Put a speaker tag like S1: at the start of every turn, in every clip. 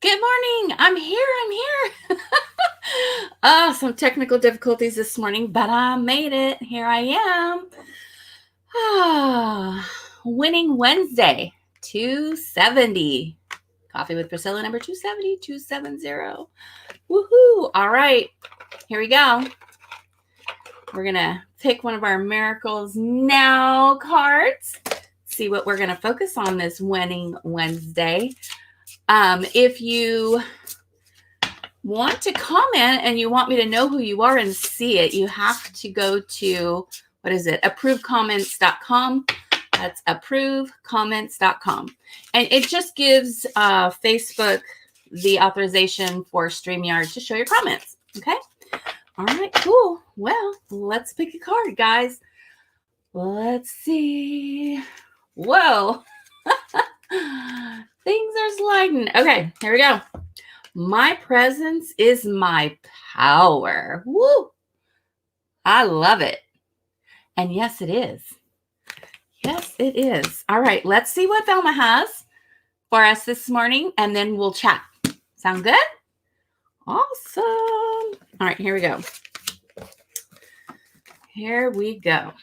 S1: Good morning. I'm here. I'm here. Some technical difficulties this morning, but I made it. Here I am. Winning Wednesday, 270. Coffee with Priscilla, number 270, 270. Woohoo. All right. Here we go. We're going to pick one of our Miracles Now cards. See what we're going to focus on this Winning Wednesday. If you want to comment and you want me to know who you are and see it, you have to go to, approvecomments.com. That's approvecomments.com. And it just gives Facebook the authorization for StreamYard to show your comments. Okay. All right, cool. Well, let's pick a card, guys. Let's see. Whoa. Things are sliding. Okay, here we go. My presence is my power. Woo! I love it. And yes, it is. Yes, it is. All right, let's see what Velma has for us this morning, and then we'll chat. Sound good? Awesome. All right, here we go. Here we go.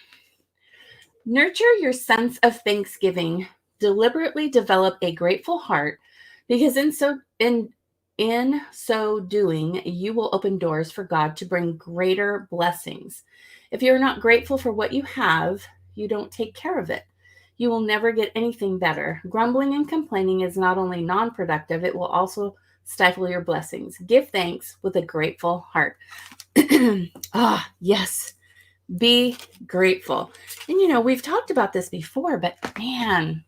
S1: Nurture your sense of thanksgiving. Deliberately develop a grateful heart, because in so doing, you will open doors for God to bring greater blessings. If you're not grateful for what you have, you don't take care of it. You will never get anything better. Grumbling and complaining is not only non-productive, it will also stifle your blessings. Give thanks with a grateful heart. Yes. Be grateful. And we've talked about this before, but man,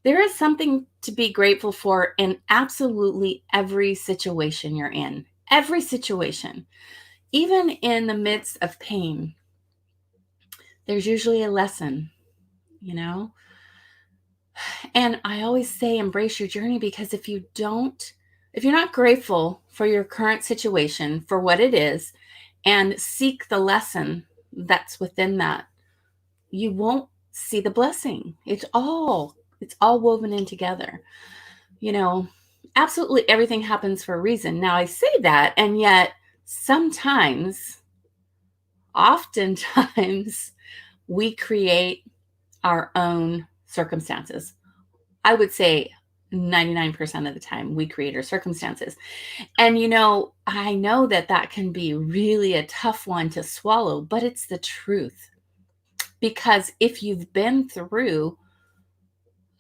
S1: there is something to be grateful for in absolutely every situation you're in. Every situation. Even in the midst of pain, there's usually a lesson, And I always say embrace your journey, because if you're not grateful for your current situation, for what it is, and seek the lesson that's within that, you won't see the blessing. It's all woven in together. Absolutely everything happens for a reason. Now I say that, and yet oftentimes, we create our own circumstances. I would say 99% of the time we create our circumstances. And I know that can be really a tough one to swallow, but it's the truth. Because if you've been through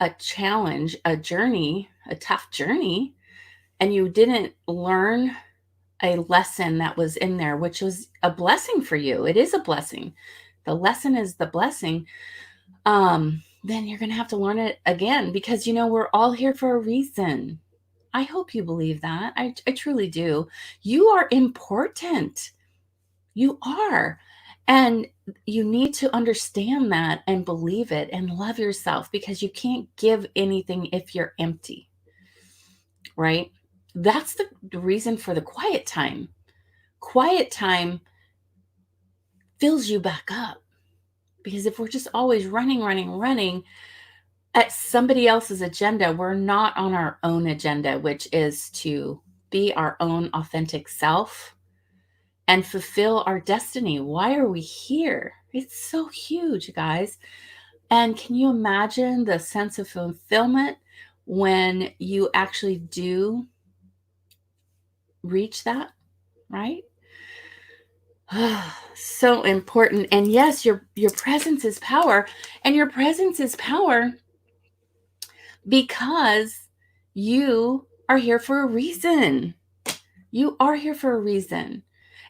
S1: a challenge, a journey, a tough journey, and you didn't learn a lesson that was in there, which was a blessing for you, it is a blessing. The lesson is the blessing. Then you're going to have to learn it again, because, we're all here for a reason. I hope you believe that. I truly do. You are important. You are. And you need to understand that and believe it and love yourself, because you can't give anything if you're empty, right? That's the reason for the quiet time. Quiet time fills you back up, because if we're just always running at somebody else's agenda, we're not on our own agenda, which is to be our own authentic self and fulfill our destiny. Why are we here? It's so huge, guys. And can you imagine the sense of fulfillment when you actually do reach that, right? So important. And yes, your presence is power, and your presence is power because you are here for a reason. You are here for a reason.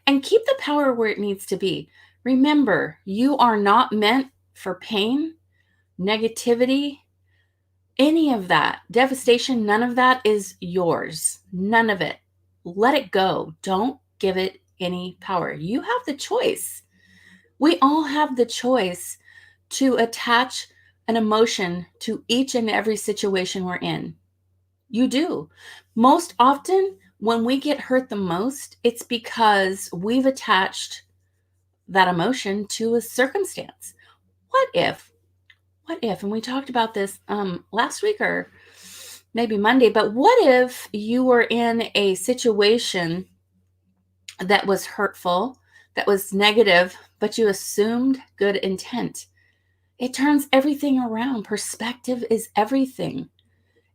S1: And keep the power where it needs to be. Remember, you are not meant for pain, negativity, any of that, devastation. None of that is yours. None of it. Let it go. Don't give it any power. You have the choice. We all have the choice to attach an emotion to each and every situation we're in. You do. Most often, when we get hurt the most, it's because we've attached that emotion to a circumstance. What if, and we talked about this last week or maybe Monday, but what if you were in a situation that was hurtful, that was negative, but you assumed good intent? It turns everything around. Perspective is everything.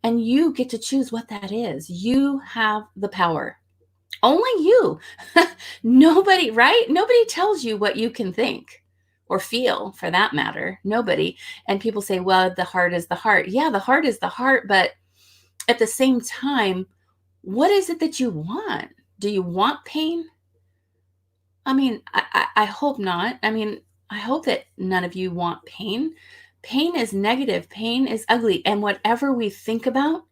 S1: And you get to choose what that is. You have the power. Only you. Nobody, right? Nobody tells you what you can think or feel, for that matter. Nobody. And people say, well, the heart is the heart. Yeah, the heart is the heart. But at the same time, what is it that you want? Do you want pain? I mean, I hope not. I mean, I hope that none of you want pain. Pain is negative. Pain is ugly. And whatever we think about,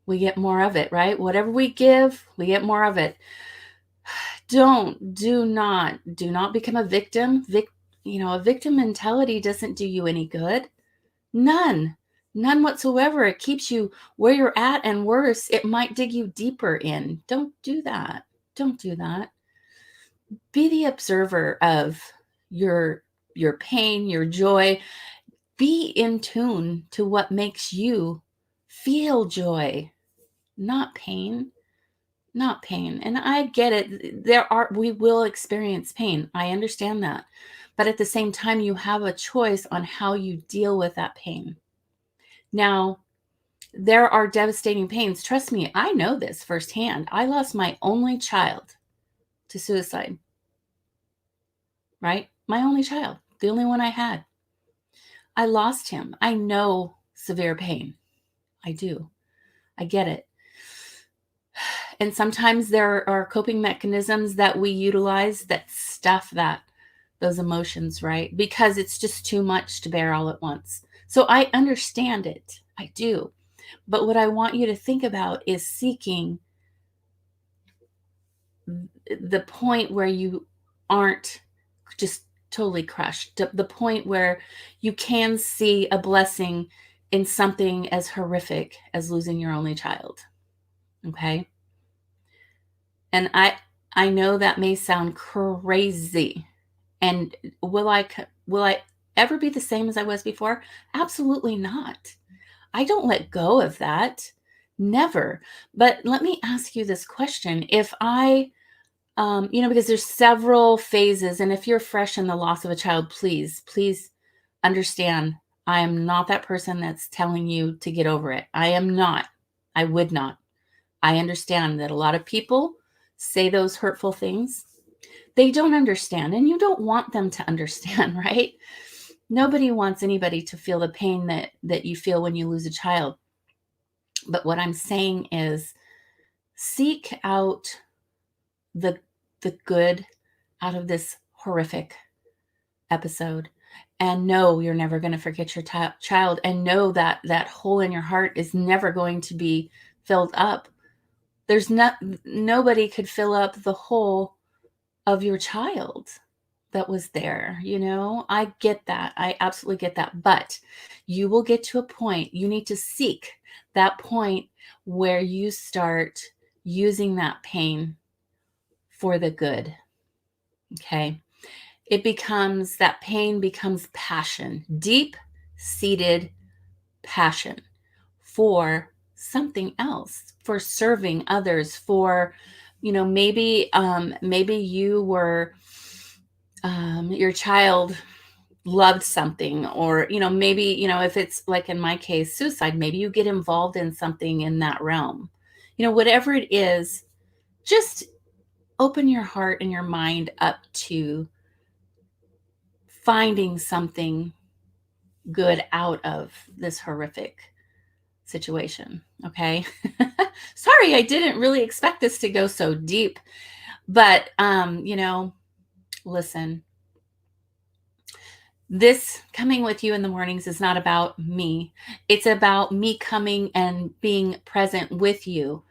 S1: we get more of it, right? Whatever we give, we get more of it. Do not become a victim. A victim mentality doesn't do you any good. None whatsoever. It keeps you where you're at, and worse, it might dig you deeper in. Don't do that. Don't do that. Be the observer of your pain, your joy. Be in tune to what makes you feel joy, not pain. Not pain. And I get it. We will experience pain. I understand that. But at the same time, you have a choice on how you deal with that pain. Now, there are devastating pains. Trust me, I know this firsthand. I lost my only child to suicide, right? My only child, the only one I had. I lost him. I know severe pain. I do. I get it. And sometimes there are coping mechanisms that we utilize that stuff those emotions, right? Because it's just too much to bear all at once. So I understand it. I do. But what I want you to think about is seeking the point where you aren't just totally crushed, the point where you can see a blessing in something as horrific as losing your only child. Okay? And I know that may sound crazy. And will I ever be the same as I was before? Absolutely not. I don't let go of that. Never. But let me ask you this question. If I, because there's several phases, and if you're fresh in the loss of a child, please understand, I am not that person that's telling you to get over it. I am not. I would not. I understand that a lot of people say those hurtful things. They don't understand, and you don't want them to understand, right? Nobody wants anybody to feel the pain that you feel when you lose a child. But what I'm saying is, seek out the good out of this horrific episode, and know you're never going to forget your child, and know that that hole in your heart is never going to be filled up. There's nobody could fill up the hole of your child that was there. I get that. I absolutely get that. But you will get to a point, you need to seek that point where you start using that pain for the good. Okay. That pain becomes passion, deep-seated passion for something else, for serving others, for, maybe you were, your child loved something, or, maybe, if it's like in my case, suicide, maybe you get involved in something in that realm. Whatever it is, just open your heart and your mind up to finding something good out of this horrific situation. Okay. Sorry, I didn't really expect this to go so deep, but, listen, this coming with you in the mornings is not about me. It's about me coming and being present with you,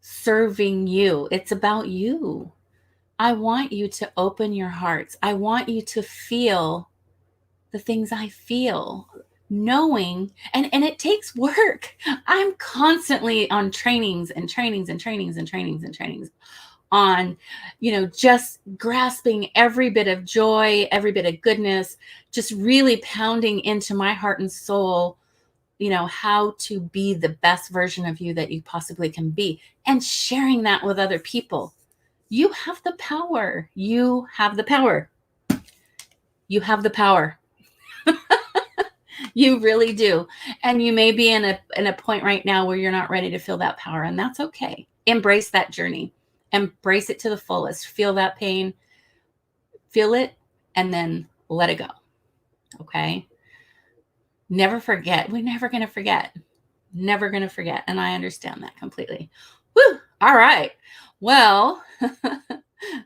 S1: serving you. It's about you. I want you to open your hearts. I want you to feel the things I feel, knowing, and it takes work. I'm constantly on trainings on, just grasping every bit of joy, every bit of goodness, just really pounding into my heart and soul how to be the best version of you that you possibly can be, and sharing that with other people. You have the power. You have the power. You have the power. You really do. And you may be in a point right now where you're not ready to feel that power, and that's okay. Embrace that journey. Embrace it to the fullest. Feel that pain. Feel it, and then let it go. Okay? Never forget. We're never going to forget. Never going to forget. And I understand that completely. Woo! All right. Well,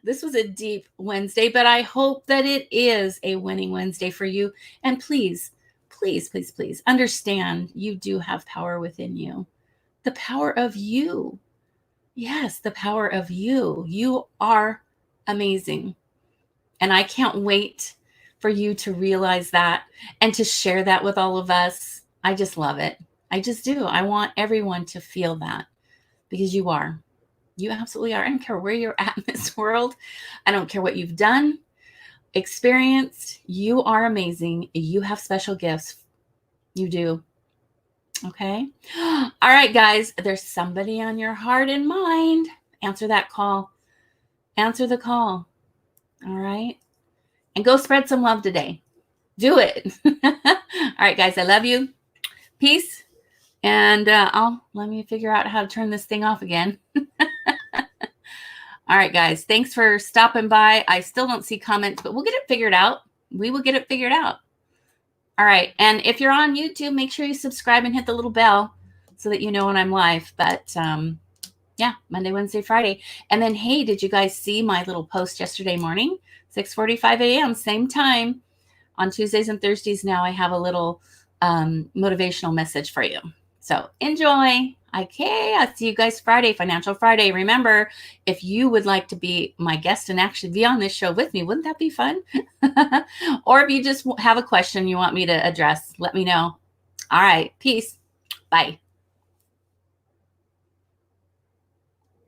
S1: this was a deep Wednesday, but I hope that it is a winning Wednesday for you. And please, please, please, please understand you do have power within you. The power of you. Yes, the power of you. You are amazing. And I can't wait for you to realize that and to share that with all of us. I just love it. I just do. I want everyone to feel that, because you are. You absolutely are. I don't care where you're at in this world. I don't care what you've done, experienced. You are amazing. You have special gifts. You do. Okay. All right, guys. There's somebody on your heart and mind. Answer that call. Answer the call. All right. And go spread some love today. Do it. All right, guys. I love you. Peace. And let me figure out how to turn this thing off again. All right, guys. Thanks for stopping by. I still don't see comments, but we'll get it figured out. We will get it figured out. All right. And if you're on YouTube, make sure you subscribe and hit the little bell so that you know when I'm live. But yeah, Monday, Wednesday, Friday. And then, hey, did you guys see my little post yesterday morning? 6:45 a.m., same time. On Tuesdays and Thursdays now, I have a little motivational message for you. So enjoy. Okay, I'll see you guys Friday, Financial Friday. Remember, if you would like to be my guest and actually be on this show with me, wouldn't that be fun? Or if you just have a question you want me to address, let me know. All right, peace. Bye.